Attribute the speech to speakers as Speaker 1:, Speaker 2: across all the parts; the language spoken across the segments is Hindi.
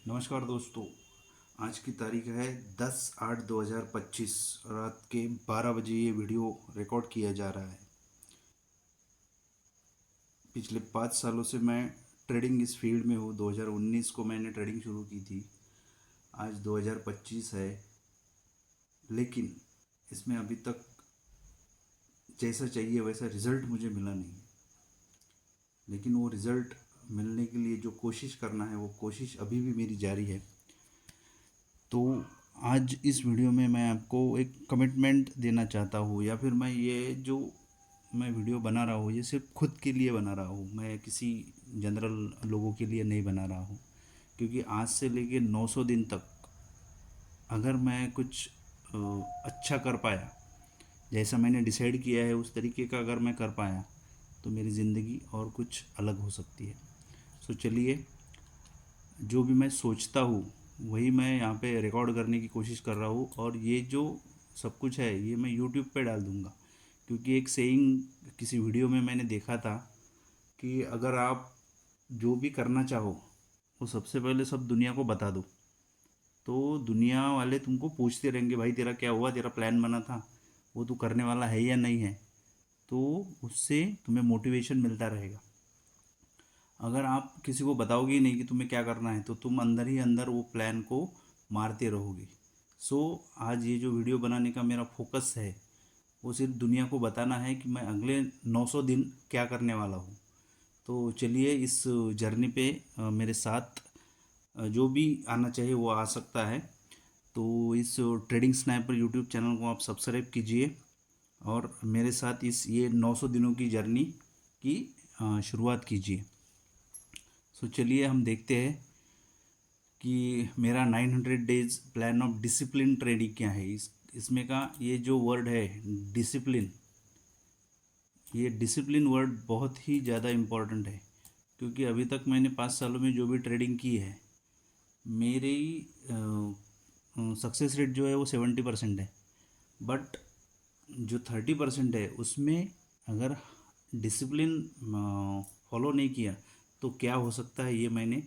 Speaker 1: नमस्कार दोस्तों। आज की तारीख है 10/8/2025। रात के 12 बजे ये वीडियो रिकॉर्ड किया जा रहा है। पिछले 5 सालों से मैं ट्रेडिंग इस फील्ड में हूँ। 2019 को मैंने ट्रेडिंग शुरू की थी। आज 2025 है, लेकिन इसमें अभी तक जैसा चाहिए वैसा रिज़ल्ट मुझे मिला नहीं। लेकिन वो रिज़ल्ट मिलने के लिए जो कोशिश करना है वो कोशिश अभी भी मेरी जारी है। तो आज इस वीडियो में मैं आपको एक कमिटमेंट देना चाहता हूँ, या फिर मैं वीडियो बना रहा हूँ ये सिर्फ खुद के लिए बना रहा हूँ। मैं किसी जनरल लोगों के लिए नहीं बना रहा हूँ, क्योंकि आज से लेके 900 दिन तक अगर मैं कुछ अच्छा कर पाया, जैसा मैंने डिसाइड किया है उस तरीके का अगर मैं कर पाया, तो मेरी ज़िंदगी और कुछ अलग हो सकती है। सो चलिए, जो भी मैं सोचता हूँ वही मैं यहाँ पे रिकॉर्ड करने की कोशिश कर रहा हूँ, और ये जो सब कुछ है ये मैं यूट्यूब पे डाल दूँगा। क्योंकि एक सेइंग किसी वीडियो में मैंने देखा था कि अगर आप जो भी करना चाहो वो सबसे पहले सब दुनिया को बता दो, तो दुनिया वाले तुमको पूछते रहेंगे, भाई तेरा क्या हुआ, तेरा प्लान बना था वो तू करने वाला है या नहीं है। तो उससे तुम्हें मोटिवेशन मिलता रहेगा। अगर आप किसी को बताओगे ही नहीं कि तुम्हें क्या करना है, तो तुम अंदर ही अंदर वो प्लान को मारते रहोगे। सो आज ये जो वीडियो बनाने का मेरा फोकस है वो सिर्फ दुनिया को बताना है कि मैं अगले 900 दिन क्या करने वाला हूँ। तो चलिए, इस जर्नी पे मेरे साथ जो भी आना चाहिए वो आ सकता है। तो इस ट्रेडिंग स्नाइपर यूट्यूब चैनल को आप सब्सक्राइब कीजिए और मेरे साथ इस ये 900 दिनों की जर्नी की शुरुआत कीजिए। सो चलिए हम देखते हैं कि मेरा 900 days plan of discipline trading क्या है। इसमें का ये जो वर्ड है डिसिप्लिन, ये डिसिप्लिन वर्ड बहुत ही ज़्यादा इम्पोर्टेंट है। क्योंकि अभी तक मैंने 5 सालों में जो भी ट्रेडिंग की है, मेरी सक्सेस रेट जो है वो 70% है। बट जो 30% है उसमें अगर डिसिप्लिन फॉलो नहीं किया तो क्या हो सकता है ये मैंने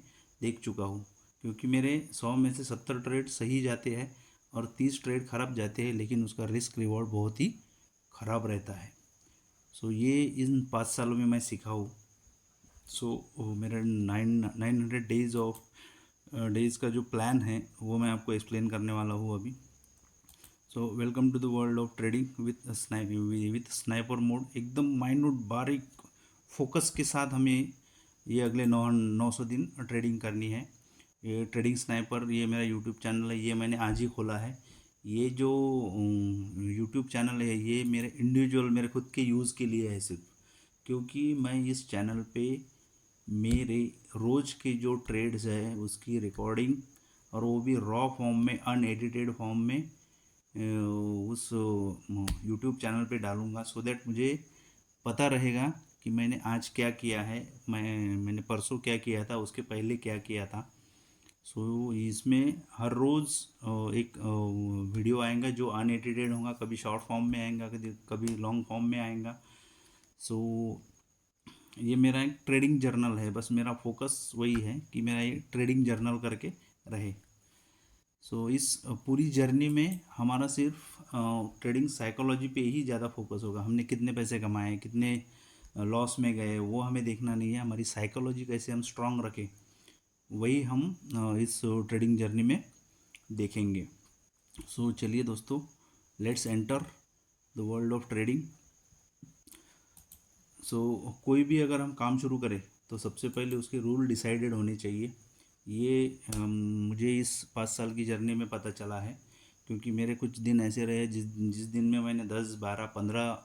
Speaker 1: देख चुका हूँ। क्योंकि मेरे 100 में से 70 ट्रेड सही जाते हैं और 30 ट्रेड खराब जाते हैं, लेकिन उसका रिस्क रिवॉर्ड बहुत ही ख़राब रहता है। सो ये इन 5 सालों में मैं सीखा हूँ। सो मेरा 900 डेज़ का जो प्लान है वो मैं आपको एक्सप्लेन करने वाला हूँ अभी। So welcome to the world of trading with sniper mode. एकदम माइन्यूट बारीक फोकस के साथ हमें ये अगले 900 दिन ट्रेडिंग करनी है। ये ट्रेडिंग स्नाइपर, ये मेरा यूट्यूब चैनल है, ये मैंने आज ही खोला है। ये जो यूट्यूब चैनल है ये मेरे इंडिविजुअल, मेरे खुद के यूज़ के लिए है सिर्फ। क्योंकि मैं इस चैनल पे मेरे रोज़ के जो ट्रेड्स है उसकी रिकॉर्डिंग, और वो भी रॉ फॉर्म में, अनएडिटेड फॉर्म में उस यूट्यूब चैनल पे डालूँगा। सो दैट मुझे पता रहेगा कि मैंने आज क्या किया है, मैंने परसों क्या किया था, उसके पहले क्या किया था। सो इसमें हर रोज़ एक वीडियो आएगा जो अनएडिटेड होगा, कभी शॉर्ट फॉर्म में आएगा, कभी कभी लॉन्ग फॉर्म में आएगा। सो ये मेरा एक ट्रेडिंग जर्नल है। बस मेरा फोकस वही है कि मेरा ये ट्रेडिंग जर्नल करके रहे। सो इस पूरी जर्नी में हमारा सिर्फ ट्रेडिंग साइकोलॉजी पे ही ज़्यादा फोकस होगा। हमने कितने पैसे कमाए, कितने लॉस में गए, वो हमें देखना नहीं है। हमारी साइकोलॉजी कैसे हम स्ट्रांग रखें, वही हम इस ट्रेडिंग जर्नी में देखेंगे। सो चलिए दोस्तों, let's enter the world of trading. So कोई भी अगर हम काम शुरू करें तो सबसे पहले उसके रूल डिसाइडेड होने चाहिए। ये मुझे इस 5 साल की जर्नी में पता चला है। क्योंकि मेरे कुछ दिन ऐसे रहे जिस जिस दिन में मैंने 10, 12, 15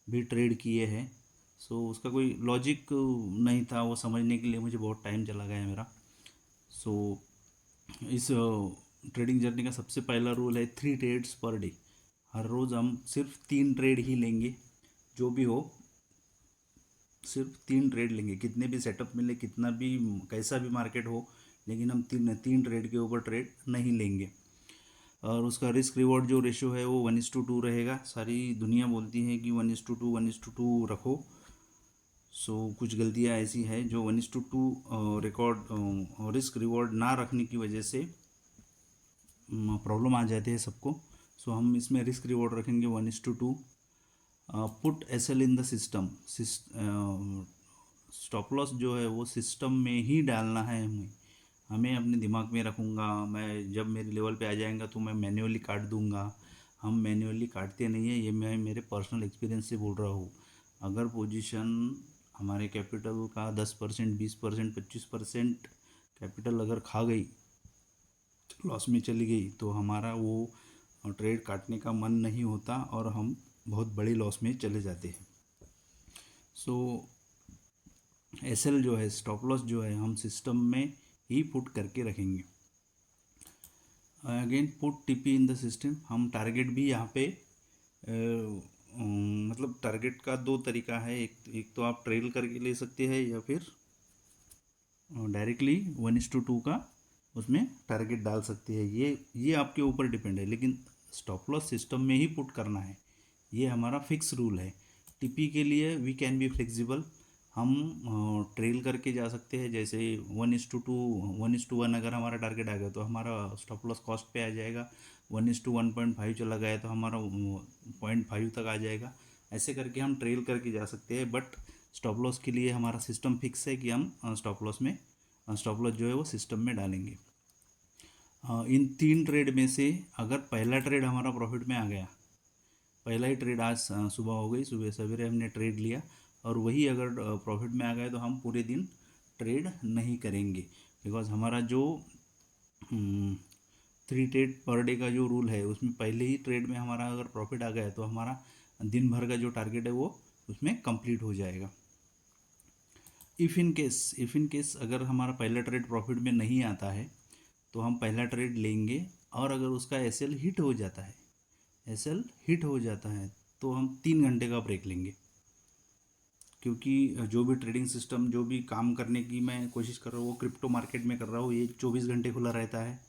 Speaker 1: भी ट्रेड किए हैं। सो उसका कोई लॉजिक नहीं था, वो समझने के लिए मुझे बहुत टाइम चला गया मेरा। सो इस ट्रेडिंग जर्नी का सबसे पहला रूल है 3 ट्रेड्स पर डे। हर रोज़ हम सिर्फ 3 ट्रेड ही लेंगे। जो भी हो, सिर्फ 3 ट्रेड लेंगे। कितने भी सेटअप मिले, कितना भी कैसा भी मार्केट हो, लेकिन हम तीन तीन ट्रेड के ऊपर ट्रेड नहीं लेंगे। और उसका रिस्क रिवॉर्ड जो रेशो है वो 1:2 रहेगा। सारी दुनिया बोलती है कि 1:2 1:2 रखो। सो कुछ गलतियाँ ऐसी है जो 1:2 रिकॉर्ड रिस्क रिवॉर्ड ना रखने की वजह से प्रॉब्लम आ जाते हैं सबको। सो हम इसमें रिस्क रिवॉर्ड रखेंगे 1:2। Put S L in the system. Stop loss जो है वो सिस्टम में ही डालना है हमें। हमें अपने दिमाग में रखूँगा, मैं जब मेरे लेवल पे आ जाएगा तो मैं मैन्युअली काट दूँगा। हम मैन्युअली काटते नहीं है, ये मैं मेरे पर्सनल एक्सपीरियंस से बोल रहा हूँ। अगर पोजीशन हमारे कैपिटल का 10%, 20%, 25% कैपिटल अगर खा गई, लॉस में चली गई, तो हमारा वो ट्रेड काटने का मन नहीं होता और हम बहुत बड़ी लॉस में चले जाते हैं। सो एसएल जो है, स्टॉप लॉस जो है, हम सिस्टम में ही पुट करके रखेंगे। Again put TP in the system. हम टारगेट भी यहाँ पे मतलब टारगेट का दो तरीका है। एक तो आप ट्रेल करके ले सकते हैं या फिर डायरेक्टली 1:2 का उसमें टारगेट डाल सकते हैं। ये आपके ऊपर डिपेंड है, लेकिन स्टॉप लॉस सिस्टम में ही पुट करना है, ये हमारा फिक्स रूल है। टीपी के लिए वी कैन बी फ्लेक्सिबल। हम ट्रेल करके जा सकते हैं, जैसे 1:2, 1:1 अगर हमारा टारगेट आ गया तो हमारा स्टॉप लॉस कॉस्ट पे आ जाएगा। 1:1.5 चला गया तो हमारा 0.5 तक आ जाएगा। ऐसे करके हम ट्रेल करके जा सकते हैं, बट स्टॉप लॉस के लिए हमारा सिस्टम फिक्स है कि हम स्टॉप लॉस जो है वो सिस्टम में डालेंगे। इन 3 ट्रेड में से अगर पहला ट्रेड हमारा प्रॉफिट में आ गया, पहला ही ट्रेड आज सुबह हो गई, सुबह सवेरे हमने ट्रेड लिया और वही अगर प्रॉफिट में आ गया तो हम पूरे दिन ट्रेड नहीं करेंगे। बिकॉज हमारा जो 3 ट्रेड पर डे का जो रूल है उसमें पहले ही ट्रेड में हमारा अगर प्रॉफिट आ गया तो हमारा दिन भर का जो टारगेट है वो उसमें कंप्लीट हो जाएगा। इफ़ इन केस अगर हमारा पहला ट्रेड प्रॉफिट में नहीं आता है तो हम पहला ट्रेड लेंगे, और अगर उसका एसएल हिट हो जाता है, तो हम 3 घंटे का ब्रेक लेंगे। क्योंकि जो भी ट्रेडिंग सिस्टम, जो भी काम करने की मैं कोशिश कर रहा हूँ वो क्रिप्टो मार्केट में कर रहा हूँ, ये 24 घंटे खुला रहता है।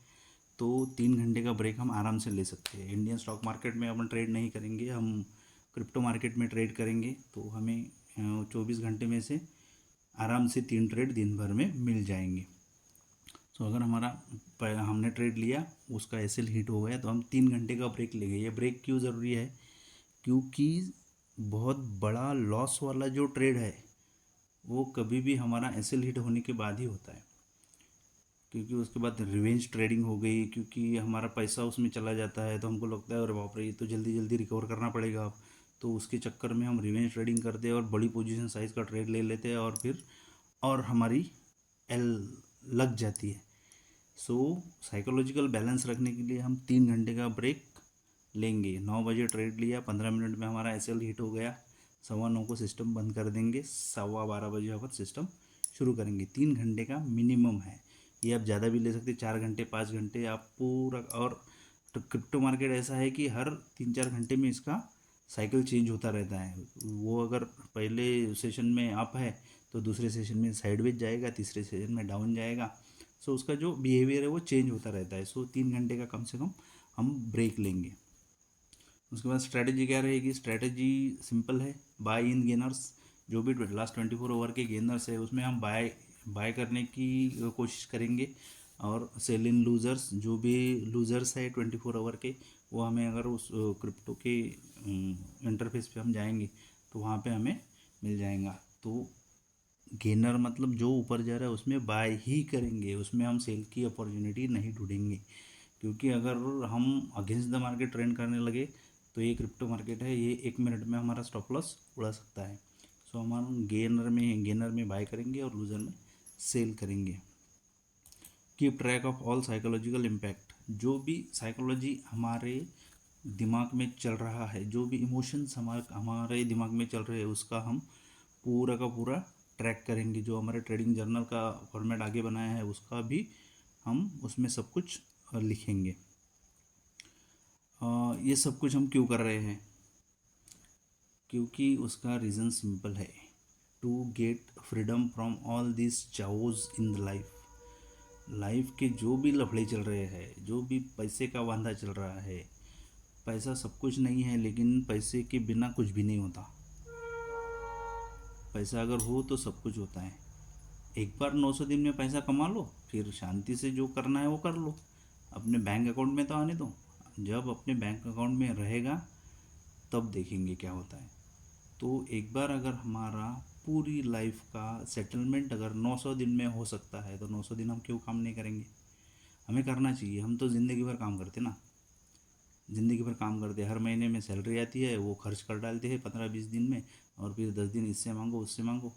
Speaker 1: तो 3 घंटे का ब्रेक हम आराम से ले सकते हैं। इंडियन स्टॉक मार्केट में अपन ट्रेड नहीं करेंगे, हम क्रिप्टो मार्केट में ट्रेड करेंगे, तो हमें 24 घंटे में से आराम से 3 ट्रेड दिन भर में मिल जाएंगे। तो अगर हमने ट्रेड लिया, उसका एसएल हिट हो गया तो हम 3 घंटे का ब्रेक लेंगे। ये ब्रेक क्यों ज़रूरी है? क्योंकि बहुत बड़ा लॉस वाला जो ट्रेड है वो कभी भी हमारा एसएल हिट होने के बाद ही होता है, क्योंकि उसके बाद रिवेंज ट्रेडिंग हो गई, क्योंकि हमारा पैसा उसमें चला जाता है तो हमको लगता है अरे बाप रे, ये तो जल्दी जल्दी रिकवर करना पड़ेगा अब। तो उसके चक्कर में हम रिवेंज ट्रेडिंग करते हैं और बड़ी पोजीशन साइज़ का ट्रेड ले लेते हैं और हमारी एल लग जाती है। सो साइकोलॉजिकल बैलेंस रखने के लिए हम 3 घंटे का ब्रेक लेंगे। 9 बजे ट्रेड लिया, 15 मिनट में हमारा एसएल हिट हो गया, 9:15 को सिस्टम बंद कर देंगे, 12:15 बजे अपन सिस्टम शुरू करेंगे। 3 घंटे का मिनिमम है, ये आप ज़्यादा भी ले सकते, 4 घंटे 5 घंटे आप पूरा। और तो क्रिप्टो मार्केट ऐसा है कि हर 3-4 घंटे में इसका साइकिल चेंज होता रहता है। वो अगर पहले सेशन में अप है तो दूसरे सेशन में साइडवेज जाएगा, तीसरे सेशन में डाउन जाएगा। सो उसका जो बिहेवियर है वो चेंज होता रहता है। सो 3 घंटे का कम से कम हम ब्रेक लेंगे। उसके बाद स्ट्रैटेजी क्या रहेगी? स्ट्रैटेजी सिंपल है, बाय इन गेनर्स। जो भी लास्ट 24 आवर के गेनर्स है उसमें हम बाय करने की कोशिश करेंगे, और सेल इन लूज़र्स, जो भी लूज़र्स है 24 आवर के, वो हमें अगर उस क्रिप्टो के इंटरफेस पे हम जाएंगे तो वहाँ पे हमें मिल जाएगा। तो गेनर मतलब जो ऊपर जा रहा है उसमें बाय ही करेंगे, उसमें हम सेल की अपॉर्चुनिटी नहीं ढूंढेंगे। क्योंकि अगर हम अगेंस्ट द मार्केट ट्रेंड करने लगे तो ये क्रिप्टो मार्केट है, ये 1 मिनट में हमारा स्टॉप लॉस उड़ा सकता है। सो हम गेनर में बाय करेंगे और लूजर में सेल करेंगे। Keep track of all psychological impact. जो भी साइकोलॉजी हमारे दिमाग में चल रहा है, जो भी इमोशंस हमारे दिमाग में चल रहे हैं, उसका हम पूरा का पूरा ट्रैक करेंगे। जो हमारे ट्रेडिंग जर्नल का फॉर्मेट आगे बनाया है उसका भी हम उसमें सब कुछ लिखेंगे। ये सब कुछ हम क्यों कर रहे हैं? क्योंकि उसका रीज़न सिंपल है, to get freedom from all this chaos in the life के जो भी लफड़े चल रहे हैं, जो भी पैसे का वांधा चल रहा है। पैसा सब कुछ नहीं है, लेकिन पैसे के बिना कुछ भी नहीं होता। पैसा अगर हो तो सब कुछ होता है। एक बार 900 दिन में पैसा कमा लो, फिर शांति से जो करना है वो कर लो। अपने बैंक अकाउंट में तो आने दो। जब अपने बैंक अकाउंट में रहेगा तब देखेंगे क्या होता है। तो एक बार अगर हमारा पूरी लाइफ का सेटलमेंट अगर 900 दिन में हो सकता है तो 900 दिन हम क्यों काम नहीं करेंगे। हमें करना चाहिए। हम तो ज़िंदगी भर काम करते ना, ज़िंदगी भर काम करते, हर महीने में सैलरी आती है, वो खर्च कर डालते हैं 15-20 दिन में, और फिर 10 दिन इससे मांगो उससे मांगो।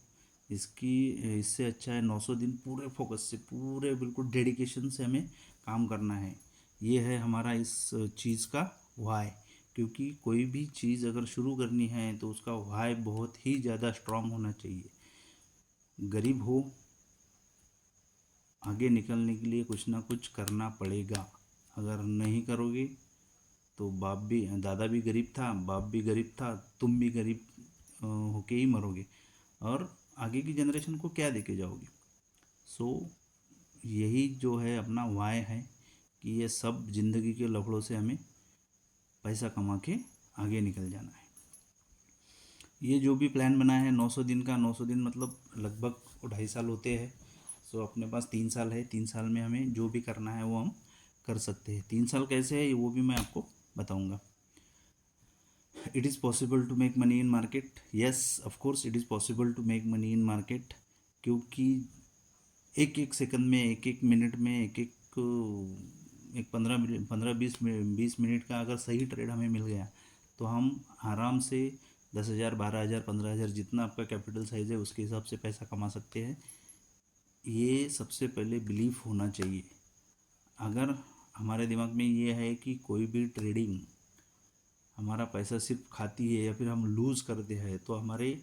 Speaker 1: इससे अच्छा है 900 दिन पूरे फोकस से, पूरे बिल्कुल डेडिकेशन से हमें काम करना है। ये है हमारा इस चीज़ का वाई। क्योंकि कोई भी चीज़ अगर शुरू करनी है तो उसका वाई बहुत ही ज़्यादा स्ट्रांग होना चाहिए। गरीब हो, आगे निकलने के लिए कुछ ना कुछ करना पड़ेगा। अगर नहीं करोगे तो बाप भी, दादा भी गरीब था, बाप भी गरीब था, तुम भी गरीब होके ही मरोगे, और आगे की जनरेशन को क्या देके जाओगे। सो यही जो है अपना वाय है कि ये सब जिंदगी के लफड़ों से हमें पैसा कमा के आगे निकल जाना है। ये जो भी प्लान बना है 900 दिन का, 900 दिन मतलब लगभग 2.5 साल होते हैं। सो अपने पास 3 साल है, 3 साल में हमें जो भी करना है वो हम कर सकते हैं। 3 साल कैसे है वो भी मैं आपको बताऊंगा। It is possible to make money in market. Yes, of course it is possible to make money in market. क्योंकि एक एक सेकंड में, एक एक मिनट में, एक 15 मिनट, 15-20 मिनट का अगर सही ट्रेड हमें मिल गया तो हम आराम से 10,000, 12,000, 15,000, जितना आपका कैपिटल साइज है उसके हिसाब से पैसा कमा सकते हैं। ये सबसे पहले बिलीफ होना चाहिए। अगर हमारे दिमाग में ये है कि कोई भी ट्रेडिंग हमारा पैसा सिर्फ खाती है या फिर हम लूज़ करते हैं, तो हमारे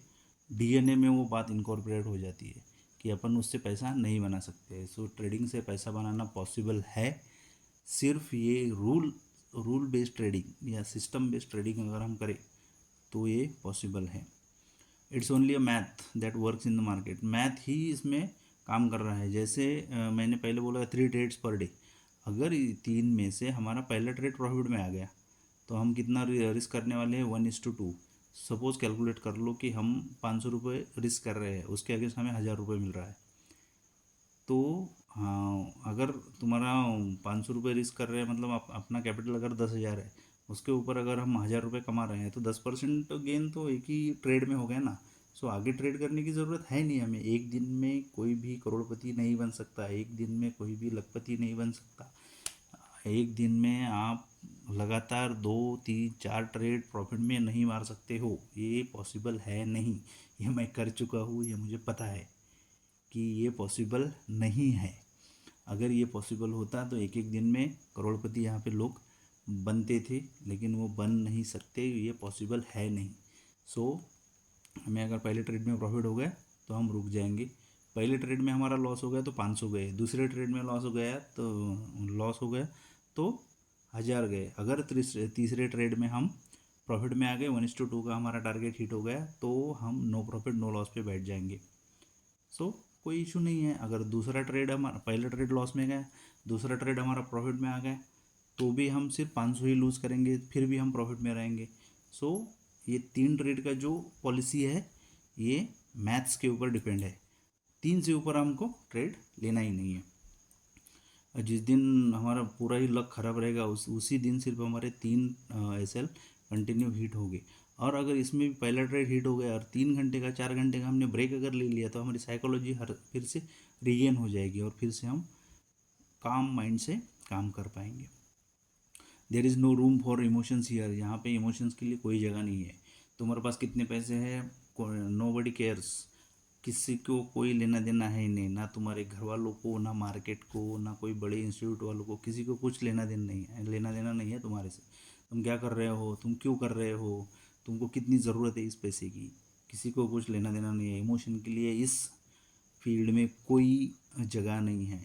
Speaker 1: डीएनए में वो बात इनकॉर्पोरेट हो जाती है कि अपन उससे पैसा नहीं बना सकते। सो ट्रेडिंग से पैसा बनाना पॉसिबल है। सिर्फ ये रूल बेस्ड ट्रेडिंग या सिस्टम बेस्ड ट्रेडिंग अगर हम करें तो ये पॉसिबल है। It's only a math that works in the market. Math ही इसमें काम कर रहा है। जैसे मैंने पहले बोला 3 ट्रेड्स पर डे। अगर 3 में से हमारा पहला ट्रेड प्रॉफिट में आ गया तो हम कितना रिस्क करने वाले हैं, 1:2। सपोज़ कैलकुलेट कर लो कि हम 500 रुपये रिस्क कर रहे हैं, उसके अगेंस्ट हमें 1,000 रुपये मिल रहा है। तो हाँ, अगर तुम्हारा 500 रुपये रिस्क कर रहे हैं मतलब अपना कैपिटल अगर 10,000 है, उसके ऊपर अगर हम 1,000 रुपये कमा रहे हैं तो 10% गेन तो एक ही ट्रेड में हो गया ना। सो आगे ट्रेड करने की ज़रूरत है नहीं हमें। एक दिन में कोई भी करोड़पति नहीं बन सकता, एक दिन में कोई भी लखपति नहीं बन सकता। एक दिन में आप लगातार 2-3-4 ट्रेड प्रॉफिट में नहीं मार सकते हो, ये पॉसिबल है नहीं। ये मैं कर चुका हूँ, ये मुझे पता है कि ये पॉसिबल नहीं है। अगर ये पॉसिबल होता तो एक एक दिन में करोड़पति यहाँ पे लोग बनते थे, लेकिन वो बन नहीं सकते, ये पॉसिबल है नहीं। सो हमें अगर पहले ट्रेड में प्रॉफिट हो गया तो हम रुक जाएंगे। पहले ट्रेड में हमारा लॉस हो गया तो 500 गए, दूसरे ट्रेड में लॉस हो गया तो 1,000 गए। अगर तीसरे ट्रेड में हम प्रॉफिट में आ गए, 1:2 का हमारा टारगेट हिट हो गया, तो हम नो प्रॉफिट नो लॉस पे बैठ जाएंगे। सो कोई इशू नहीं है। अगर दूसरा ट्रेड हमारा, पहला ट्रेड लॉस में गया, दूसरा ट्रेड हमारा प्रॉफिट में आ गया, तो भी हम सिर्फ 500 ही लूज़ करेंगे, फिर भी हम प्रॉफिट में रहेंगे। सो ये 3 ट्रेड का जो पॉलिसी है ये मैथ्स के ऊपर डिपेंड है। 3 से ऊपर हमको ट्रेड लेना ही नहीं है। और जिस दिन हमारा पूरा ही लक ख़राब रहेगा उसी दिन सिर्फ हमारे 3 एसएल कंटिन्यू हिट हो गए। और अगर इसमें भी पहला ट्रेड हिट हो गया और 3 घंटे का 4 घंटे का हमने ब्रेक अगर ले लिया तो हमारी साइकोलॉजी फिर से रीगेन हो जाएगी और फिर से हम काम माइंड से काम कर पाएंगे। There is no room for emotions here. यहाँ पे इमोशंस के लिए कोई जगह नहीं है। तुम्हारे पास कितने पैसे हैं, नोबडी केयर्स। किसी को कोई लेना देना है नहीं, ना तुम्हारे घर वालों को, ना मार्केट को, ना कोई बड़े इंस्टीट्यूट वालों को, किसी को कुछ लेना देना नहीं है, लेना देना नहीं है तुम्हारे से। तुम क्या कर रहे हो, तुम क्यों कर रहे हो, तुमको कितनी ज़रूरत है इस पैसे की, किसी को कुछ लेना देना नहीं है। इमोशन के लिए इस फील्ड में कोई जगह नहीं है।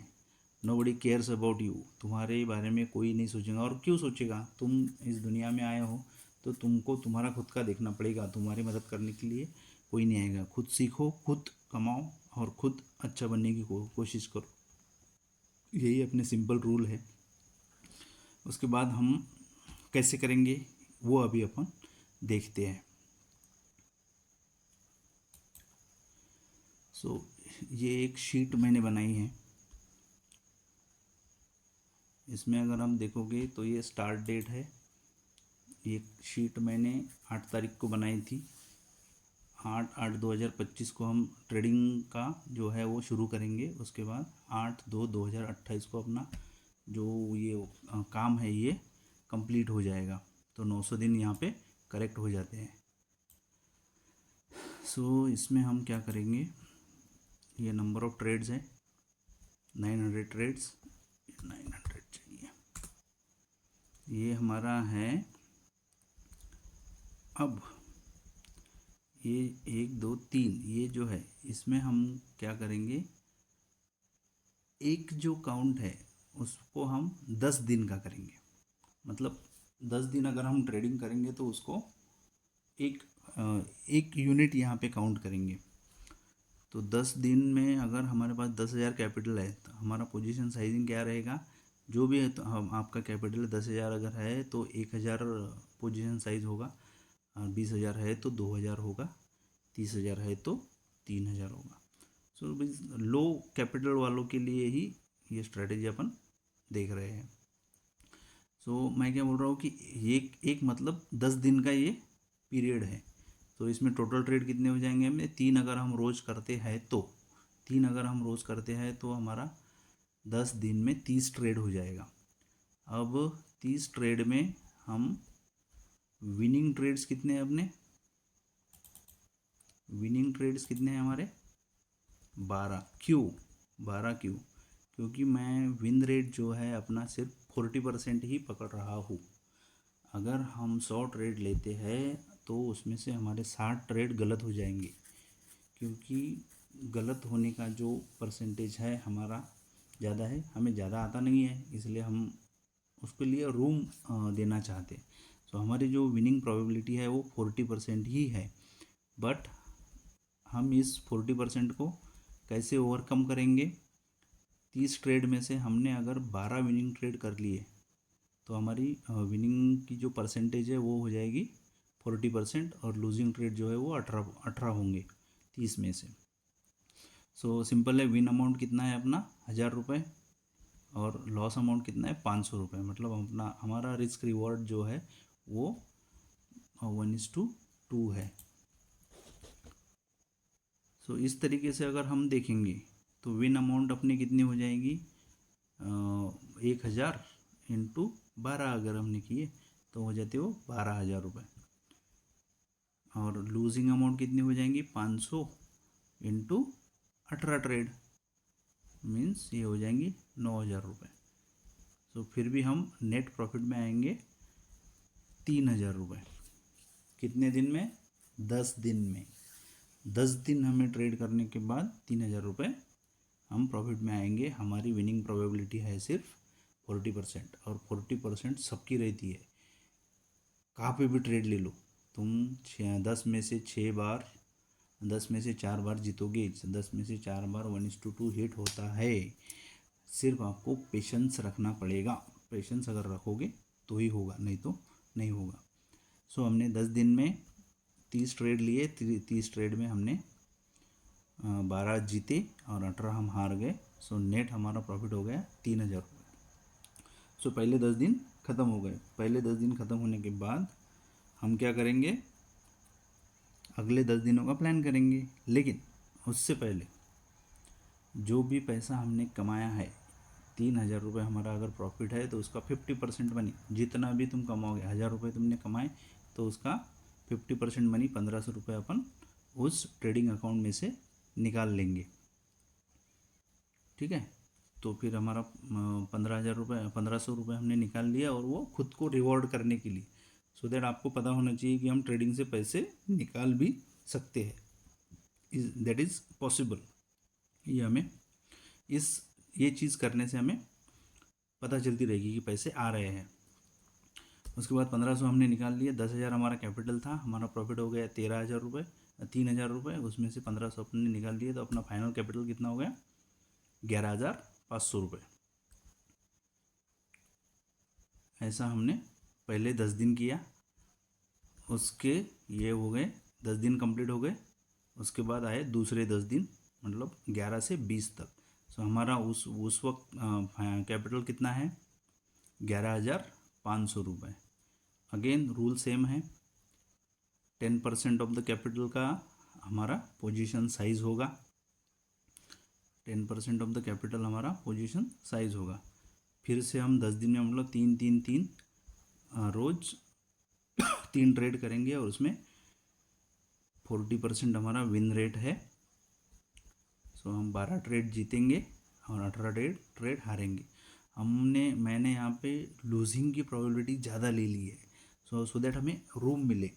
Speaker 1: Nobody cares about you. तुम्हारे बारे में कोई नहीं सोचेगा। और क्यों सोचेगा, तुम इस दुनिया में आए हो तो तुमको तुम्हारा खुद का देखना पड़ेगा। तुम्हारी मदद करने के लिए कोई नहीं आएगा। खुद सीखो, खुद कमाओ और खुद अच्छा बनने की कोशिश करो। यही अपने सिंपल रूल है। उसके बाद हम कैसे करेंगे वो अभी अपन देखते हैं। सो ये एक शीट मैंने बनाई है। इसमें अगर हम देखोगे तो ये स्टार्ट डेट है। ये शीट मैंने 8 तारीख को बनाई थी। 8/8/2025 को हम ट्रेडिंग का जो है वो शुरू करेंगे। उसके बाद 8/2/2028 को अपना जो ये काम है ये कंप्लीट हो जाएगा। तो 900 दिन यहाँ पे करेक्ट हो जाते हैं। सो इसमें हम क्या करेंगे, ये नंबर ऑफ ट्रेड्स है 900 ट्रेड्स, 900 चाहिए। ये हमारा है। अब ये 1 2 3 ये जो है इसमें हम क्या करेंगे, एक जो काउंट है उसको हम 10 दिन का करेंगे। मतलब 10 दिन अगर हम ट्रेडिंग करेंगे तो उसको एक एक यूनिट यहाँ पे काउंट करेंगे। तो 10 दिन में अगर हमारे पास 10,000 कैपिटल है तो हमारा पोजीशन साइजिंग क्या रहेगा, जो भी है तो हम आपका कैपिटल 10,000 अगर है तो 1,000 पोजीशन साइज होगा, 20,000 है तो 2,000 होगा, 30,000 है तो 3,000 होगा। सो लो कैपिटल वालों के लिए ही ये स्ट्रेटेजी अपन देख रहे हैं। सो मैं क्या बोल रहा हूँ कि एक मतलब 10 दिन का ये पीरियड है। तो इसमें टोटल ट्रेड कितने हो जाएंगे हमें, 3 अगर हम रोज़ करते हैं तो 3 अगर हम रोज़ करते हैं तो हमारा 10 दिन में 30 ट्रेड हो जाएगा। अब 30 ट्रेड में हम विनिंग ट्रेड्स कितने हैं अपने, विनिंग ट्रेड्स कितने हैं हमारे 12। क्यों 12? क्योंकि मैं विन रेट जो है अपना सिर्फ 40% ही पकड़ रहा हूँ। अगर हम 100 ट्रेड लेते हैं तो उसमें से हमारे 60 ट्रेड गलत हो जाएंगे, क्योंकि गलत होने का जो परसेंटेज है हमारा ज़्यादा है, हमें ज़्यादा आता नहीं है, इसलिए हम उसके लिए रूम देना चाहते हैं। तो हमारी जो विनिंग प्रोबेबिलिटी है वो 40% ही है। बट हम इस 40% को कैसे ओवरकम करेंगे, 30 ट्रेड में से हमने अगर 12 विनिंग ट्रेड कर लिए तो हमारी विनिंग की जो परसेंटेज है वो हो जाएगी 40% और लूजिंग ट्रेड जो है वो 18 होंगे 30 में से। सो सिंपल है, विन अमाउंट कितना है अपना 1,000 रुपये और लॉस अमाउंट कितना है 500 रुपये। मतलब अपना हमारा रिस्क रिवॉर्ड जो है वो 1:2 है। सो इस तरीके से अगर हम देखेंगे तो विन अमाउंट अपनी कितनी हो जाएगी, 1,000 इंटू 12 अगर हमने किए तो हो जाते वो 12,000 रुपये। और लूजिंग अमाउंट कितनी हो जाएंगी 500 इंटू 18 ट्रेड मीन्स ये हो जाएंगी 9,000 रुपये। तो फिर भी हम नेट प्रॉफिट में आएंगे 3,000 रुपये। कितने दिन में, 10 दिन में। 10 दिन हमें ट्रेड करने के बाद 3,000 रुपये हम प्रॉफिट में आएंगे। हमारी विनिंग प्रोबेबिलिटी है सिर्फ 40% और 40% सबकी रहती है। कहाँ पे भी ट्रेड ले लो तुम, 10 में से 6 बार, 10 में से 4 बार जीतोगे, 10 में से 4 बार 1:2 हिट होता है। सिर्फ आपको पेशेंस रखना पड़ेगा। पेशेंस अगर रखोगे तो ही होगा, नहीं तो नहीं होगा। सो हमने 10 दिन में 30 ट्रेड लिए, 30 ट्रेड में हमने 12 जीते और 18 हम हार गए। सो नेट हमारा प्रॉफिट हो गया 3,000 रुपये। सो पहले 10 दिन ख़त्म हो गए। पहले 10 दिन ख़त्म होने के बाद हम क्या करेंगे, अगले 10 दिनों का प्लान करेंगे। लेकिन उससे पहले जो भी पैसा हमने कमाया है, 3,000 रुपये हमारा अगर प्रॉफिट है तो उसका 50% मनी, जितना भी तुम कमाओगे, 1,000 रुपये तुमने कमाए तो उसका 50% मनी 1,500 रुपये अपन उस ट्रेडिंग अकाउंट में से निकाल लेंगे। ठीक है, तो फिर हमारा 15,000 रुपये, 1,500 रुपये हमने निकाल लिया और वो खुद को रिवॉर्ड करने के लिए। सो दैट आपको पता होना चाहिए कि हम ट्रेडिंग से पैसे निकाल भी सकते हैं, दैट इज़ पॉसिबल। ये हमें ये चीज़ करने से हमें पता चलती रहेगी कि पैसे आ रहे हैं। उसके बाद 1,500 हमने निकाल लिए, 10,000 हमारा कैपिटल था, हमारा प्रॉफिट हो गया 13,000 रुपये, 3,000 रुपये, उसमें से 1,500 अपने निकाल लिए तो अपना फाइनल कैपिटल कितना हो गया 11,500 रुपये। ऐसा हमने पहले 10 दिन किया। उसके ये हो गए 10 दिन कंप्लीट हो गए। उसके बाद आए दूसरे 10 दिन, मतलब 11 से 20 तक। सो हमारा उस वक्त कैपिटल कितना है, 11,500 रुपये। अगेन रूल सेम है, 10% ऑफ द कैपिटल का हमारा पोजीशन साइज होगा, 10% ऑफ द कैपिटल हमारा पोजीशन साइज होगा। फिर से हम 10 दिन में मतलब 3 रोज 3 ट्रेड करेंगे और उसमें 40% हमारा विन रेट है। सो हम 12 ट्रेड जीतेंगे और 18 ट्रेड हारेंगे। मैंने यहाँ पे लूजिंग की प्रोबेबिलिटी ज़्यादा ले ली है, सो दैट हमें रूम मिले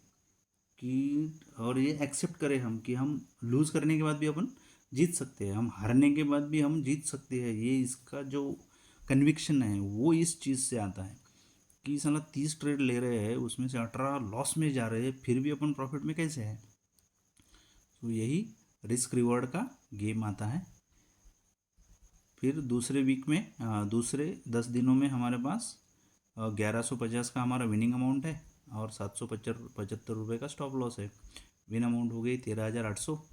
Speaker 1: कि और ये एक्सेप्ट करें हम कि हम लूज़ करने के बाद भी अपन जीत सकते हैं, हम हारने के बाद भी हम जीत सकते हैं। ये इसका जो कन्विक्शन है वो इस चीज़ से आता है कि साला 30 ट्रेड ले रहे हैं, उसमें से 18 लॉस में जा रहे हैं, फिर भी अपन प्रॉफिट में कैसे है। तो यही रिस्क रिवॉर्ड का गेम आता है। फिर दूसरे वीक में दूसरे 10 दिनों में हमारे पास 1150 का हमारा विनिंग अमाउंट है और 775 रुपये का स्टॉप लॉस है। विन अमाउंट हो गई 13,800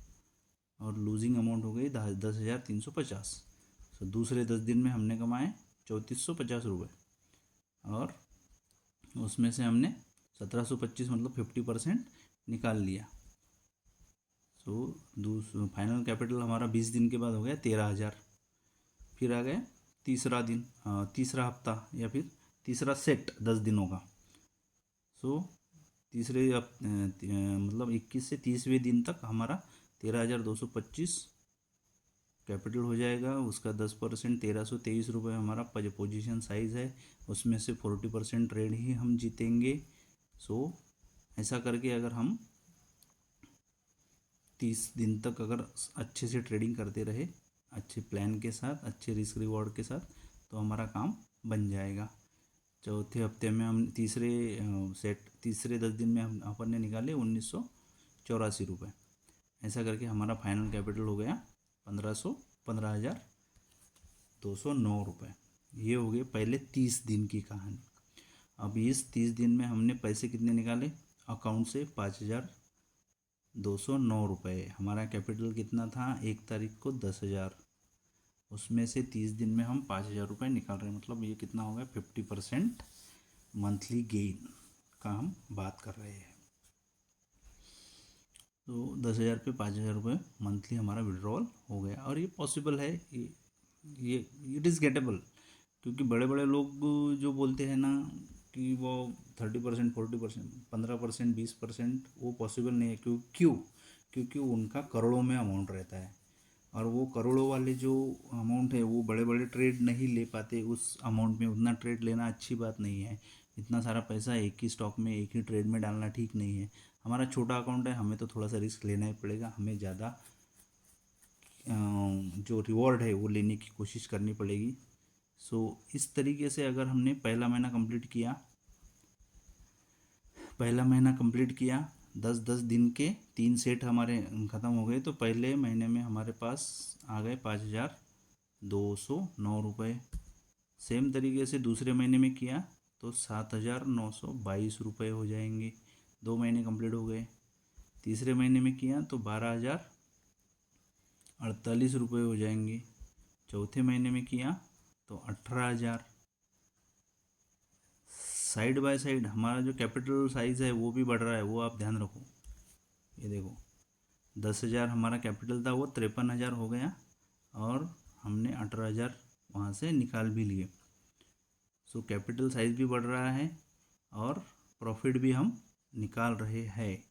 Speaker 1: और लूजिंग अमाउंट हो गई 10,350। तो दूसरे 10 दिन में हमने कमाए 3,450 रुपये और उसमें से हमने 1,725 मतलब 50% निकाल लिया। सो फाइनल कैपिटल हमारा 20 दिन के बाद हो गया 13,000। फिर आ गया तीसरा दिन, तीसरा हफ्ता या फिर तीसरा सेट 10 दिनों का। सो तीसरे मतलब 21 से 30वें दिन तक हमारा 13,225 कैपिटल हो जाएगा। उसका 10% 1,323 रुपये हमारा पोजीशन साइज़ है, उसमें से 40% ट्रेड ही हम जीतेंगे। सो ऐसा करके अगर हम 30 दिन तक अगर अच्छे से ट्रेडिंग करते रहे, अच्छे प्लान के साथ, अच्छे रिस्क रिवॉर्ड के साथ, तो हमारा काम बन जाएगा। चौथे हफ्ते में हम तीसरे 10 दिन में अपन ने निकाले 1,984 रुपये। ऐसा करके हमारा फाइनल कैपिटल हो गया 15,209 रुपये। ये हो गए पहले 30 दिन की कहानी। अब इस 30 दिन में हमने पैसे कितने निकाले अकाउंट से, 5,209 रुपये। हमारा कैपिटल कितना था 1 तारीख को 10,000, उसमें से 30 दिन में हम 5,000 रुपये निकाल रहे हैं। मतलब ये कितना हो गया 50% मंथली गेन का हम बात कर रहे हैं। तो 10,000 पे 5,000 रुपये मंथली हमारा विड्रॉल हो गया और ये पॉसिबल है, ये इट इज़ गेटेबल। क्योंकि बड़े बड़े लोग जो बोलते हैं ना कि वो 30%, 40%, 15%, 20%, वो पॉसिबल नहीं है। क्योंकि उनका करोड़ों में अमाउंट रहता है और वो करोड़ों वाले जो अमाउंट है वो बड़े बड़े ट्रेड नहीं ले पाते। उस अमाउंट में उतना ट्रेड लेना अच्छी बात नहीं है। इतना सारा पैसा एक ही स्टॉक में, एक ही ट्रेड में डालना ठीक नहीं है। हमारा छोटा अकाउंट है, हमें तो थोड़ा सा रिस्क लेना ही पड़ेगा, हमें ज़्यादा जो रिवॉर्ड है वो लेने की कोशिश करनी पड़ेगी। सो इस तरीके से अगर हमने पहला महीना कंप्लीट किया 10-10 दिन के 3 सेट हमारे ख़त्म हो गए, तो पहले महीने में हमारे पास आ गए 5,209 रुपये। सेम तरीके से दूसरे महीने में किया तो 7,922 रुपये हो जाएंगे। 2 महीने कंप्लीट हो गए। तीसरे महीने में किया तो 12,048 रुपये हो जाएंगे। चौथे महीने में किया तो 18,000। साइड बाय साइड हमारा जो कैपिटल साइज़ है वो भी बढ़ रहा है, वो आप ध्यान रखो। ये देखो 10,000 हमारा कैपिटल था, वो 53,000 हो गया और हमने 18,000 वहाँ से निकाल भी लिए। सो कैपिटल साइज़ भी बढ़ रहा है और प्रॉफिट भी हम निकाल रहे हैं।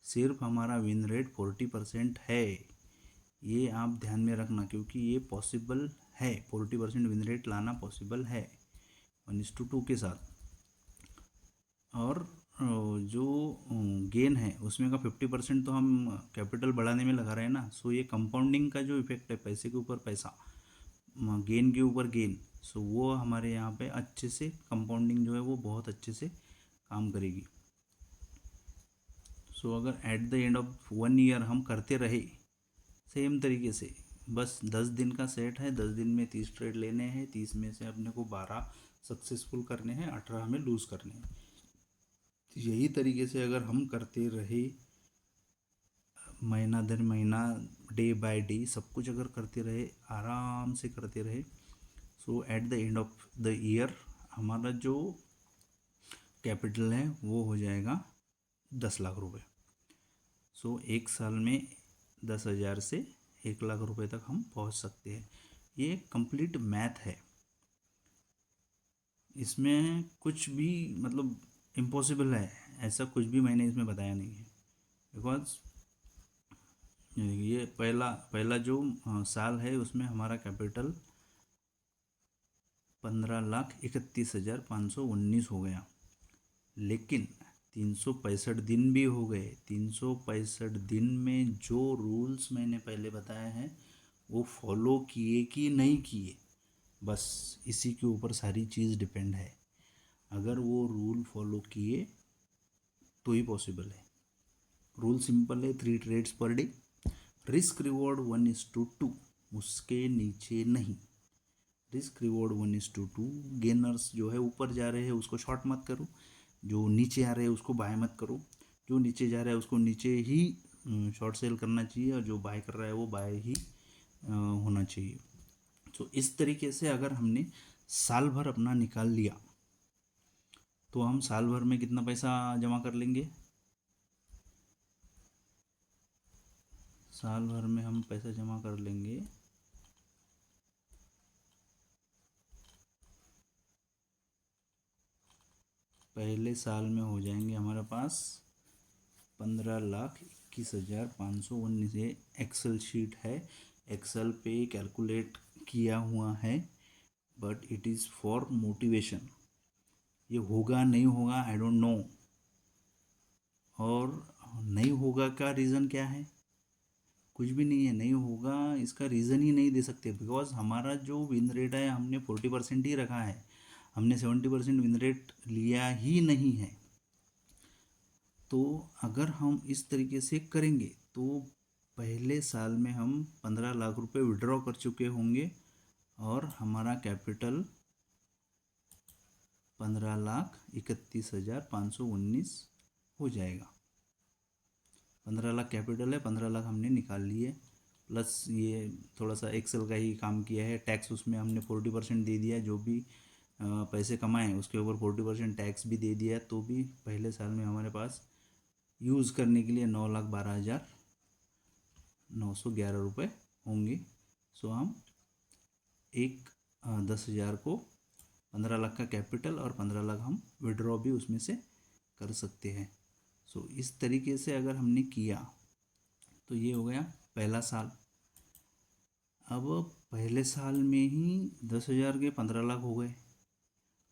Speaker 1: सिर्फ हमारा विन रेट 40% है, ये आप ध्यान में रखना, क्योंकि ये पॉसिबल है। 40% विन रेट लाना पॉसिबल है 1:2 के साथ। और जो गेन है उसमें का 50% तो हम कैपिटल बढ़ाने में लगा रहे हैं ना। सो ये कंपाउंडिंग का जो इफेक्ट है, पैसे के ऊपर पैसा, गेन के ऊपर गेन, सो वो हमारे यहाँ पे अच्छे से कंपाउंडिंग जो है वो बहुत अच्छे से काम करेगी। सो अगर eight the end of 1 year हम करते रहे सेम तरीके से, बस 10 दिन का सेट है, 10 दिन में 30 ट्रेड लेने हैं, 30 में से अपने को 12 सक्सेसफुल करने हैं, 18 हमें लूज़ करने हैं। यही तरीके से अगर हम करते रहे महीना दर महीना, डे बाय डे सब कुछ अगर करते रहे, आराम से करते रहे, so at the end of the year हमारा जो कैपिटल है वो हो जाएगा 10 लाख रुपए। सो एक साल में 10,000 से 1 लाख रुपए तक हम पहुंच सकते हैं। ये कंप्लीट मैथ है, इसमें कुछ भी मतलब इम्पॉसिबल है ऐसा कुछ भी मैंने इसमें बताया नहीं है। बिकॉज ये पहला पहला जो साल है उसमें हमारा कैपिटल 15,31,519 हो गया, लेकिन 365 दिन भी हो गए। 365 दिन में जो रूल्स मैंने पहले बताए हैं वो फॉलो किए कि नहीं किए, बस इसी के ऊपर सारी चीज़ डिपेंड है। अगर वो रूल फॉलो किए तो ही पॉसिबल है। रूल सिंपल है, 3 trades per day, risk reward 1:2, उसके नीचे नहीं। रिस्क रिवॉर्ड 1:2, गेनर्स जो है ऊपर जा रहे हैं उसको शॉर्ट मत करो, जो नीचे आ रहे हैं उसको बाय मत करो। जो नीचे जा रहा है उसको नीचे ही शॉर्ट सेल करना चाहिए, और जो बाय कर रहा है वो बाय ही होना चाहिए। तो इस तरीके से अगर हमने साल भर अपना निकाल लिया तो हम साल भर में कितना पैसा जमा कर लेंगे? साल भर में हम पैसा जमा कर लेंगे पहले साल में हो जाएंगे हमारे पास 15,21,519। ये एक्सेल शीट है, एक्सेल पे कैलकुलेट किया हुआ है, but it is for motivation. ये होगा नहीं होगा आई डोंट नो, और नहीं होगा का रीज़न क्या है? कुछ भी नहीं है, नहीं होगा इसका रीज़न ही नहीं दे सकते। बिकॉज हमारा जो विन रेट है हमने 40% ही रखा है, हमने 70% विन रेट लिया ही नहीं है। तो अगर हम इस तरीके से करेंगे तो पहले साल में हम 15 लाख रुपए विड्रॉ कर चुके होंगे, और हमारा कैपिटल 15,31,519 हो जाएगा। 15 लाख कैपिटल है, 15 लाख हमने निकाल लिए, प्लस ये थोड़ा सा एक्सेल का ही काम किया है। टैक्स उसमें हमने 40% दे दिया है, जो भी पैसे कमाएं उसके ऊपर 40% टैक्स भी दे दिया है। तो भी पहले साल में हमारे पास यूज़ करने के लिए 9,12,911 रुपये होंगे। सो हम 10,000 को 15 लाख का कैपिटल और 15 लाख हम विड्रॉ भी उसमें से कर सकते हैं। सो इस तरीके से अगर हमने किया तो ये हो गया पहला साल। अब पहले साल में ही 10,000 के 15 लाख हो गए।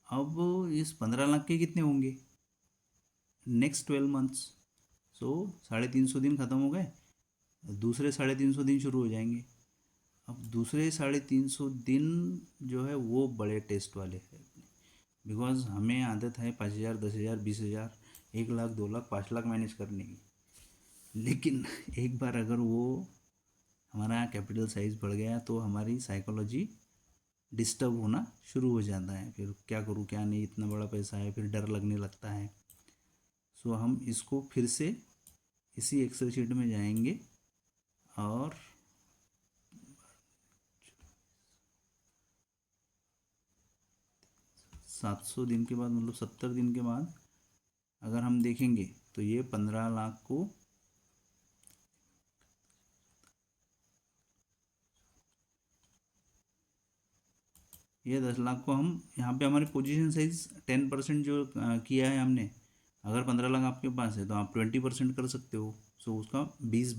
Speaker 1: अब इस 15 लाख के कितने होंगे नेक्स्ट 12 मंथ्स? सो 350 दिन ख़त्म हो गए, दूसरे 350 दिन शुरू हो जाएंगे। अब दूसरे 350 दिन जो है वो बड़े टेस्ट वाले हैं, बिकॉज हमें आदत है 5,000, 10,000, 20,000, 1 लाख, 2 लाख, 5 लाख मैनेज करने की। लेकिन एक बार अगर वो हमारा कैपिटल साइज़ बढ़ गया तो हमारी साइकोलॉजी डिस्टर्ब होना शुरू हो जाता है। फिर क्या करूँ क्या नहीं, इतना बड़ा पैसा है, फिर डर लगने लगता है। सो हम इसको फिर से इसी एक्सेल शीट में जाएंगे और 700 दिन के बाद, मतलब 70 दिन के बाद अगर हम देखेंगे तो ये 15 लाख को ये 10 लाख को हम यहाँ पे हमारी पोजीशन साइज 10% जो किया है हमने, अगर 15 लाख आपके पास है तो आप 20% कर सकते हो। सो उसका 20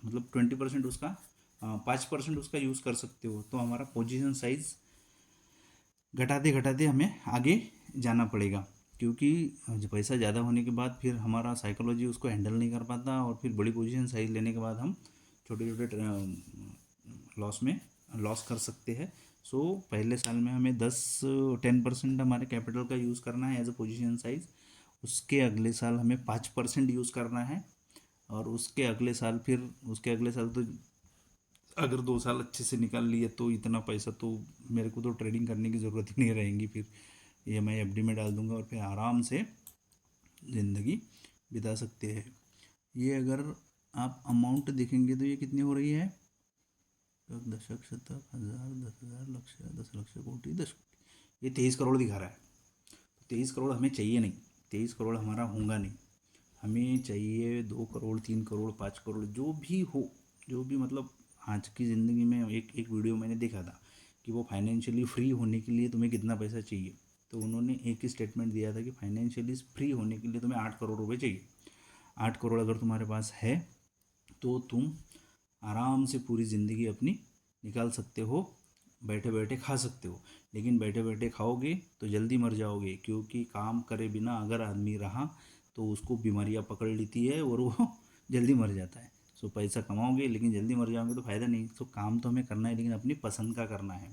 Speaker 1: मतलब 20% उसका 5% उसका यूज़ कर सकते हो। तो हमारा पोजीशन साइज घटाते घटाते हमें आगे जाना पड़ेगा, क्योंकि जो पैसा ज़्यादा होने के बाद फिर हमारा साइकोलॉजी उसको हैंडल नहीं कर पाता, और फिर बड़ी पोजीशन साइज लेने के बाद हम छोटे छोटे लॉस कर सकते हैं। सो पहले साल में हमें 10% हमारे कैपिटल का यूज़ करना है एज अ पोजीशन साइज, उसके अगले साल हमें 5% यूज़ करना है, और उसके अगले साल तो अगर 2 साल अच्छे से निकाल लिए तो इतना पैसा तो मेरे को तो ट्रेडिंग करने की ज़रूरत ही नहीं रहेगी। फिर ये मैं एफडी में डाल दूंगा और फिर आराम से ज़िंदगी बिता सकते हैं। ये अगर आप अमाउंट देखेंगे तो ये कितनी हो रही है, दशक, शतक, हज़ार, 10,000, लक्ष, 10 लाख, कोटि, 10 कोटि, ये 23 करोड़ दिखा रहा है। 23 करोड़ हमें चाहिए नहीं, 23 करोड़ हमारा होगा नहीं, हमें चाहिए 2 करोड़, 3 करोड़, 5 करोड़, जो भी हो, जो भी मतलब आज की ज़िंदगी में एक वीडियो मैंने देखा था कि वो फाइनेंशियली फ्री होने के लिए तुम्हें कितना पैसा चाहिए, तो उन्होंने एक ही स्टेटमेंट दिया था कि फाइनेंशियली फ्री होने के लिए तुम्हें 8 करोड़ रुपये चाहिए। 8 करोड़ अगर तुम्हारे पास है तो तुम आराम से पूरी ज़िंदगी अपनी निकाल सकते हो, बैठे बैठे खा सकते हो। लेकिन बैठे बैठे खाओगे तो जल्दी मर जाओगे, क्योंकि काम करे बिना अगर आदमी रहा तो उसको बीमारियां पकड़ लेती है और वो जल्दी मर जाता है। सो पैसा कमाओगे लेकिन जल्दी मर जाओगे तो फ़ायदा नहीं। सो काम तो हमें करना है लेकिन अपनी पसंद का करना है।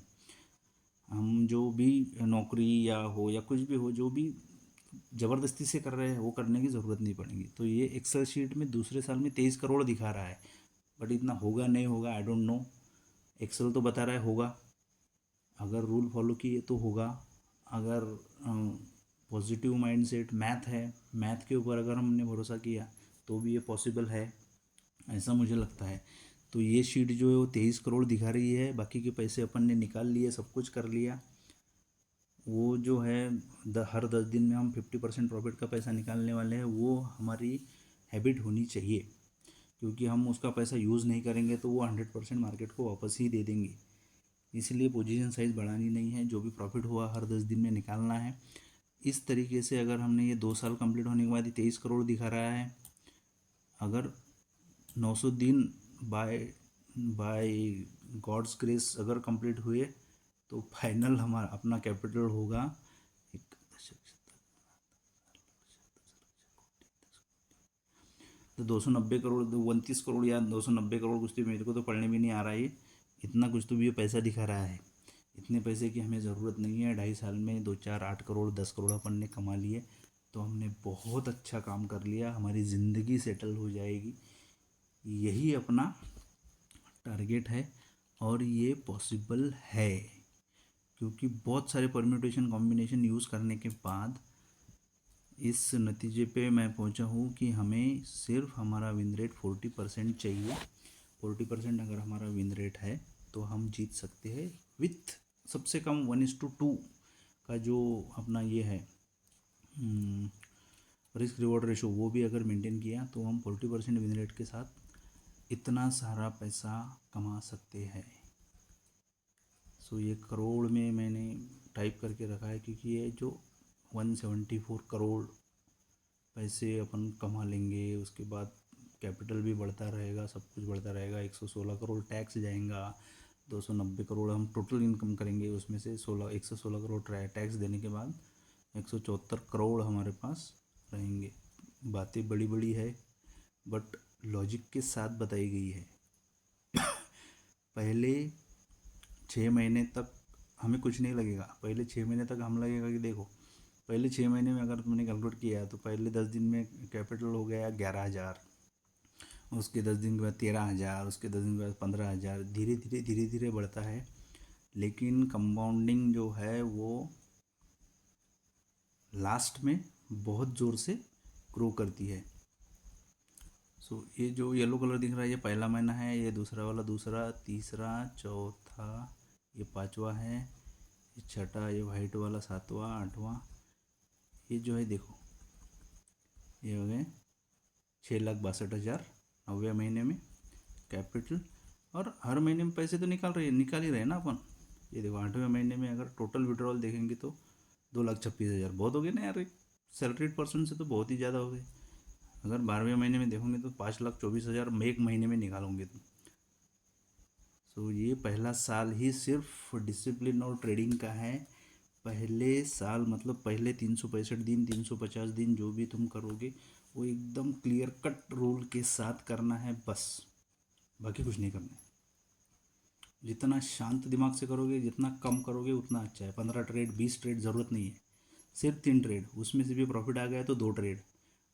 Speaker 1: हम जो भी नौकरी या हो या कुछ भी हो, जो भी ज़बरदस्ती से कर रहे हैं वो करने की ज़रूरत नहीं पड़ेगी। तो ये एक्सेल शीट में दूसरे साल में 23 करोड़ दिखा रहा है, बट इतना होगा नहीं होगा आई डोंट नो। एक्सेल तो बता रहा है होगा, अगर रूल फॉलो किए तो होगा। अगर पॉजिटिव माइंडसेट मैथ है, मैथ के ऊपर अगर हमने भरोसा किया तो भी ये पॉसिबल है, ऐसा मुझे लगता है। तो ये शीट जो है वो 23 करोड़ दिखा रही है, बाकी के पैसे अपन ने निकाल लिए, सब कुछ कर लिया। वो जो है हर 10 दिन में हम 50% प्रॉफिट का पैसा निकालने वाले हैं, वो हमारी हैबिट होनी चाहिए, क्योंकि हम उसका पैसा यूज़ नहीं करेंगे तो वो 100% मार्केट को वापस ही दे देंगे। इसलिए पोजीशन साइज़ बढ़ानी नहीं है, जो भी प्रॉफिट हुआ हर 10 दिन में निकालना है। इस तरीके से अगर हमने ये 2 साल कंप्लीट होने के बाद 23 करोड़ दिखा रहा है, अगर 900 दिन बाय बाय गॉड्स ग्रेस अगर कंप्लीट हुए तो फाइनल हमारा अपना कैपिटल होगा एक तो 290 करोड़, 29 करोड़ या 290 करोड़, कुछ तो मेरे को तो पढ़ने भी नहीं आ रहा है। इतना कुछ तो भी ये पैसा दिखा रहा है। इतने पैसे की हमें ज़रूरत नहीं है। 2.5 साल में 2, 4, 8 करोड़, 10 करोड़ अपन ने कमा लिए तो हमने बहुत अच्छा काम कर लिया, हमारी ज़िंदगी सेटल हो जाएगी। यही अपना टारगेट है और ये पॉसिबल है, क्योंकि बहुत सारे परम्यूटेशन कॉम्बिनेशन यूज़ करने के बाद इस नतीजे पे मैं पहुंचा हूँ कि हमें सिर्फ हमारा विन रेट 40% चाहिए। 40% अगर हमारा विन रेट है तो हम जीत सकते हैं विथ सबसे कम 1:2 का जो अपना ये है रिस्क रिवॉर्ड रेशो, वो भी अगर मेंटेन किया तो हम 40% विन रेट के साथ इतना सारा पैसा कमा सकते हैं। सो ये करोड़ में मैंने टाइप करके रखा है, क्योंकि ये जो 174 करोड़ पैसे अपन कमा लेंगे, उसके बाद कैपिटल भी बढ़ता रहेगा, सब कुछ बढ़ता रहेगा। 116 करोड़ टैक्स जाएगा, 290 करोड़ हम टोटल इनकम करेंगे, उसमें से 116 करोड़ टैक्स देने के बाद 174 करोड़ हमारे पास रहेंगे। बातें बड़ी बड़ी है बट लॉजिक के साथ बताई गई है। पहले 6 महीने तक हमें कुछ नहीं लगेगा। पहले 6 महीने तक हम लगेगा कि देखो, पहले 6 महीने में अगर तुमने कैलकुलेट किया तो पहले 10 दिन में कैपिटल हो गया 11,000, उसके 10 दिन के बाद 13,000, उसके 10 दिन के बाद 15,000, धीरे धीरे धीरे धीरे बढ़ता है। लेकिन कंपाउंडिंग जो है वो लास्ट में बहुत ज़ोर से ग्रो करती है। सो ये जो येलो कलर दिख रहा है ये पहला महीना है, ये दूसरा वाला दूसरा, तीसरा, चौथा, ये पांचवा है, ये छठा, ये वाइट वाला सातवां, आठवां, ये जो है देखो ये हो गए 6,62,000 9वें महीने में कैपिटल। और हर महीने में पैसे तो निकाल ही रहे ना अपन। ये देखो 8वें महीने में अगर टोटल विड्रॉल देखेंगे तो 2,26,000 बहुत हो गए ना यार, सैलरीड पर्सन से तो बहुत ही ज़्यादा हो गए। अगर 12वें महीने में देखोगे तो 5,24,000 एक महीने में निकालोगे तुम। सो ये पहला साल ही सिर्फ डिसिप्लिन और ट्रेडिंग का है। पहले साल मतलब पहले 365 दिन, 350 दिन जो भी तुम करोगे वो एकदम क्लियर कट रूल के साथ करना है बस, बाकी कुछ नहीं करना है। जितना शांत दिमाग से करोगे, जितना कम करोगे उतना अच्छा है। 15 ट्रेड, 20 ट्रेड ज़रूरत नहीं है, सिर्फ 3 ट्रेड, उसमें से भी प्रॉफिट आ गया तो 2 ट्रेड,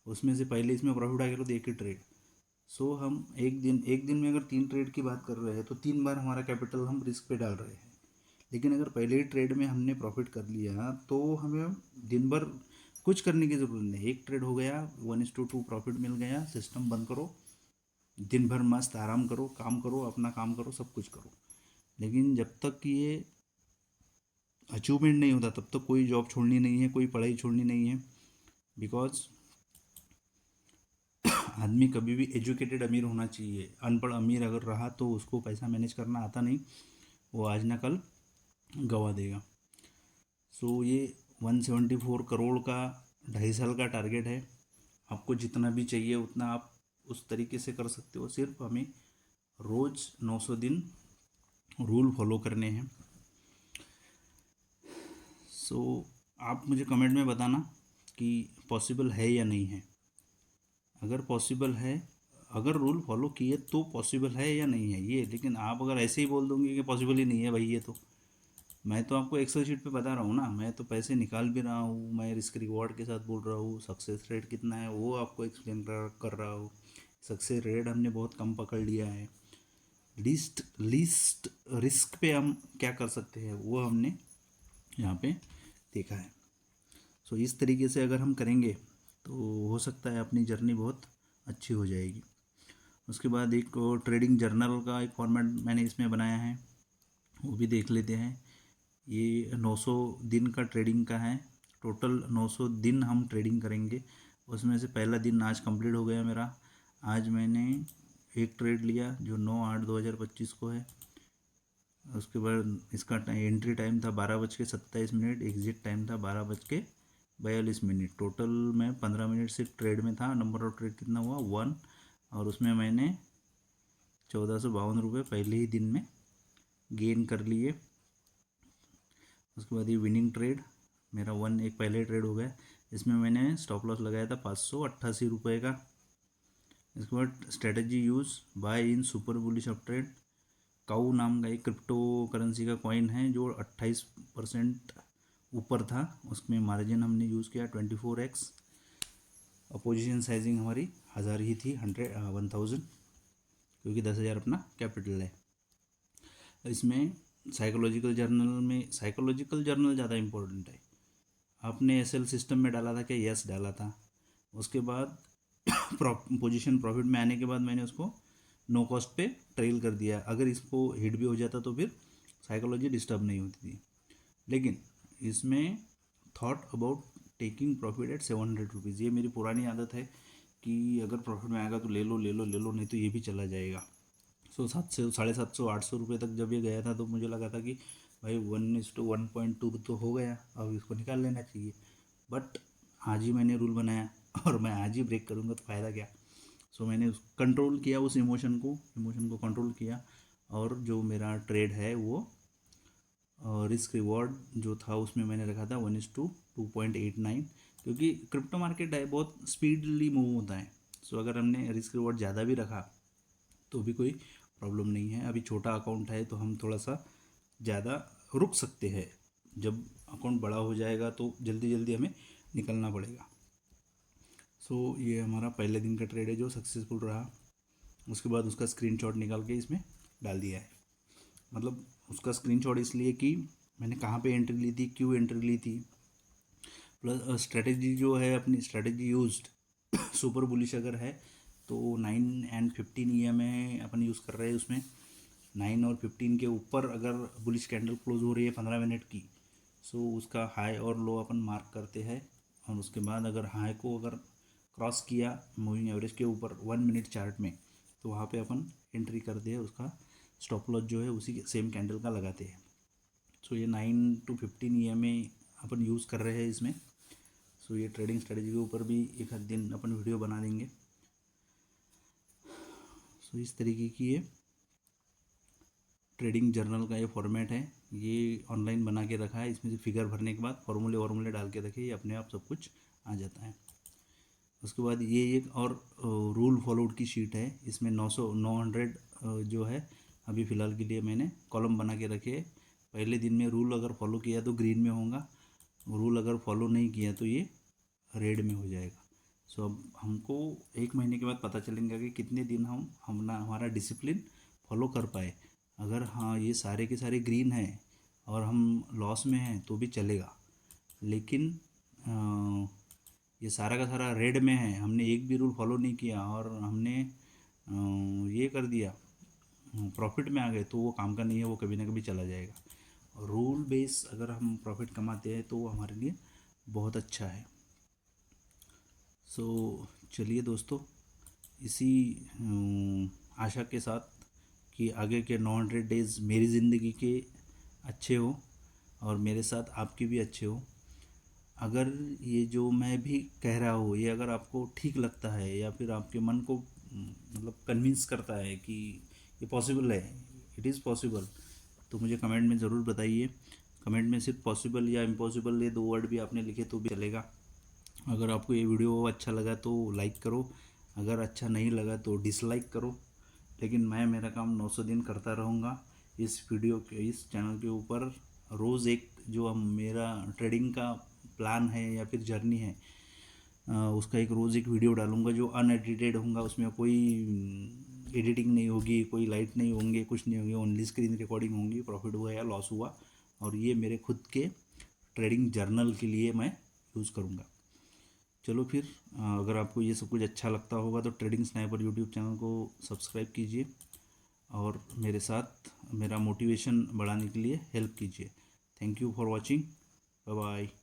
Speaker 1: उसमें से पहले इसमें प्रॉफिट आ गया तो 1 ही ट्रेड। सो हम एक दिन में अगर 3 ट्रेड की बात कर रहे हैं तो 3 बार हमारा कैपिटल हम रिस्क पे डाल रहे हैं। लेकिन अगर पहले ही ट्रेड में हमने प्रॉफिट कर लिया तो हमें दिन भर कुछ करने की ज़रूरत नहीं, एक ट्रेड हो गया, 1:2 प्रॉफिट मिल गया, सिस्टम बंद करो, दिन भर मस्त आराम करो, काम करो, अपना काम करो, सब कुछ करो। लेकिन जब तक ये अचीवमेंट नहीं होता तब तक कोई जॉब छोड़नी नहीं है, कोई पढ़ाई छोड़नी नहीं है। बिकॉज आदमी कभी भी एजुकेटेड अमीर होना चाहिए। अनपढ़ अमीर अगर रहा तो उसको पैसा मैनेज करना आता नहीं, वो आज ना कल गवा देगा। सो ये 174 करोड़ का 2.5 साल का टारगेट है। आपको जितना भी चाहिए उतना आप उस तरीके से कर सकते हो, सिर्फ हमें रोज़ 900 दिन रूल फॉलो करने हैं। सो आप मुझे कमेंट में बताना कि पॉसिबल है या नहीं है। अगर पॉसिबल है, अगर रूल फॉलो किए तो पॉसिबल है या नहीं है ये। लेकिन आप अगर ऐसे ही बोल दोगे कि पॉसिबल ही नहीं है भाई, ये तो मैं तो आपको एक्सेल शीट पे बता रहा हूँ ना, मैं तो पैसे निकाल भी रहा हूँ, मैं रिस्क रिवॉर्ड के साथ बोल रहा हूँ, सक्सेस रेट कितना है वो आपको एक्सप्लेन कर रहा हूँ। सक्सेस रेट हमने बहुत कम पकड़ लिया है। लीस्ट रिस्क पे हम क्या कर सकते हैं वो हमने यहाँ पे देखा है। सो इस तरीके से अगर हम करेंगे तो हो सकता है अपनी जर्नी बहुत अच्छी हो जाएगी। उसके बाद एक ट्रेडिंग जर्नल का एक फॉर्मेट मैंने इसमें बनाया है, वो भी देख लेते हैं। ये 900 दिन का ट्रेडिंग का है। टोटल 900 दिन हम ट्रेडिंग करेंगे। उसमें से पहला दिन आज कंप्लीट हो गया मेरा। आज मैंने एक ट्रेड लिया जो 9/8/2025 को है। उसके बाद इसका एंट्री टाइम था 12:27, एग्ज़िट टाइम था 12:42। टोटल मैं 15 मिनट सिर्फ ट्रेड में था। नंबर ऑफ ट्रेड कितना हुआ 1, और उसमें मैंने 1452 रुपये पहले ही दिन में गेन कर लिए। उसके बाद ये विनिंग ट्रेड मेरा 1 एक पहले ट्रेड हो गया। इसमें मैंने स्टॉप लॉस लगाया था 588 रुपये का। इसके बाद स्ट्रेटजी यूज़ बाय इन सुपर बुलिश अप ट्रेड। काऊ नाम का एक क्रिप्टो करेंसी का कॉइन है जो 28% ऊपर था, उसमें मार्जिन हमने यूज़ किया 24x। अपोजिशन साइजिंग हमारी 1000 ही थी, 1000, क्योंकि 10,000 अपना कैपिटल है। इसमें साइकोलॉजिकल जर्नल ज़्यादा इम्पोर्टेंट है। आपने एसएल सिस्टम में डाला था क्या? यस डाला था। उसके बाद पोजीशन प्रॉफिट में आने के बाद मैंने उसको नो कॉस्ट पे ट्रेल कर दिया। अगर इसको हिट भी हो जाता तो फिर साइकोलॉजी डिस्टर्ब नहीं होती थी। लेकिन इसमें thought about taking profit at 700 rupees, ये मेरी पुरानी आदत है कि अगर प्रॉफिट में आएगा तो ले लो ले लो ले लो, नहीं तो ये भी चला जाएगा। 700 750 800 रुपये तक जब ये गया था तो मुझे लगा था कि भाई 1:1.2 तो हो गया, अब इसको निकाल लेना चाहिए। बट आज ही मैंने रूल बनाया और मैं आज ही ब्रेक करूँगा तो फ़ायदा क्या। सो मैंने उस कंट्रोल किया, उस इमोशन को कंट्रोल किया, और जो मेरा ट्रेड है वो रिस्क रिवॉर्ड जो था उसमें मैंने रखा था 1:2.89, क्योंकि क्रिप्टो मार्केट है बहुत स्पीडली मूव होता है। सो अगर हमने रिस्क रिवॉर्ड ज़्यादा भी रखा तो भी कोई प्रॉब्लम नहीं है। अभी छोटा अकाउंट है तो हम थोड़ा सा ज़्यादा रुक सकते हैं, जब अकाउंट बड़ा हो जाएगा तो जल्दी जल्दी हमें निकलना पड़ेगा। सो ये हमारा पहले दिन का ट्रेड है जो सक्सेसफुल रहा। उसके बाद उसका स्क्रीनशॉट निकाल के इसमें डाल दिया है। मतलब उसका स्क्रीनशॉट इसलिए कि मैंने कहाँ पे एंट्री ली थी, क्यों एंट्री ली थी, प्लस स्ट्रेटेजी जो है अपनी स्ट्रेटेजी यूज्ड सुपर बुलिश अगर है तो 9 and 15 में अपन यूज़ कर रहे हैं। उसमें 9 और 15 के ऊपर अगर बुलिश कैंडल क्लोज हो रही है 15 मिनट की, सो उसका हाई और लो अपन मार्क करते हैं। और उसके बाद अगर हाई को अगर क्रॉस किया मूविंग एवरेज के ऊपर 1 मिनट चार्ट में, तो वहाँ पे अपन एंट्री करते हैं, उसका स्टॉप लॉस जो है उसी के सेम कैंडल का लगाते हैं। सो ये 9 to 15 में अपन यूज़ कर रहे हैं इसमें। सो ये ट्रेडिंग स्ट्रेटजी के ऊपर भी एक आध दिन अपन वीडियो बना देंगे। सो इस तरीके की ये ट्रेडिंग जर्नल का ये फॉर्मेट है, ये ऑनलाइन बना के रखा है। इसमें से फिगर भरने के बाद फॉर्मूले डाल के रखे, ये अपने आप सब कुछ आ जाता है। उसके बाद ये एक और रूल फॉलोड की शीट है, इसमें 900 जो है अभी फ़िलहाल के लिए मैंने कॉलम बना के रखे। पहले दिन में रूल अगर फॉलो किया तो ग्रीन में होगा, रूल अगर फॉलो नहीं किया तो ये रेड में हो जाएगा। सो अब हमको 1 महीने के बाद पता चलेंगे कि कितने दिन हमारा डिसिप्लिन फॉलो कर पाए। अगर हाँ ये सारे के सारे ग्रीन हैं और हम लॉस में हैं तो भी चलेगा, लेकिन ये सारा का सारा रेड में है, हमने एक भी रूल फॉलो नहीं किया और हमने ये कर दिया, प्रॉफिट में आ गए, तो वो काम का नहीं है, वो कभी ना कभी चला जाएगा। रूल बेस अगर हम प्रॉफिट कमाते हैं तो वो हमारे लिए बहुत अच्छा है। सो चलिए दोस्तों, इसी आशा के साथ कि आगे के 900 डेज़ मेरी ज़िंदगी के अच्छे हो और मेरे साथ आपके भी अच्छे हो। अगर ये जो मैं भी कह रहा हूँ ये अगर आपको ठीक लगता है या फिर आपके मन को मतलब कन्विंस करता है कि ये पॉसिबल है, इट इज़ पॉसिबल, तो मुझे कमेंट में ज़रूर बताइए। कमेंट में सिर्फ पॉसिबल या इम्पॉसिबल ये 2 वर्ड भी आपने लिखे तो भी चलेगा। अगर आपको ये वीडियो अच्छा लगा तो लाइक करो, अगर अच्छा नहीं लगा तो डिसलाइक करो, लेकिन मैं मेरा काम 900 दिन करता रहूँगा इस वीडियो के, इस चैनल के ऊपर। रोज़ एक जो हम मेरा ट्रेडिंग का प्लान है या फिर जर्नी है, उसका एक रोज़ एक वीडियो डालूंगा जो अनएडिटेड होगा, उसमें कोई एडिटिंग नहीं होगी, कोई लाइट नहीं होंगे, कुछ नहीं होंगे, ओनली स्क्रीन रिकॉर्डिंग होंगी, प्रॉफिट हुआ या लॉस हुआ, और ये मेरे खुद के ट्रेडिंग जर्नल के लिए मैं यूज़ करूँगा। चलो फिर, अगर आपको ये सब कुछ अच्छा लगता होगा तो ट्रेडिंग स्नाइपर यूट्यूब चैनल को सब्सक्राइब कीजिए और मेरे साथ मेरा मोटिवेशन बढ़ाने के लिए हेल्प कीजिए। Thank you for watching, bye bye.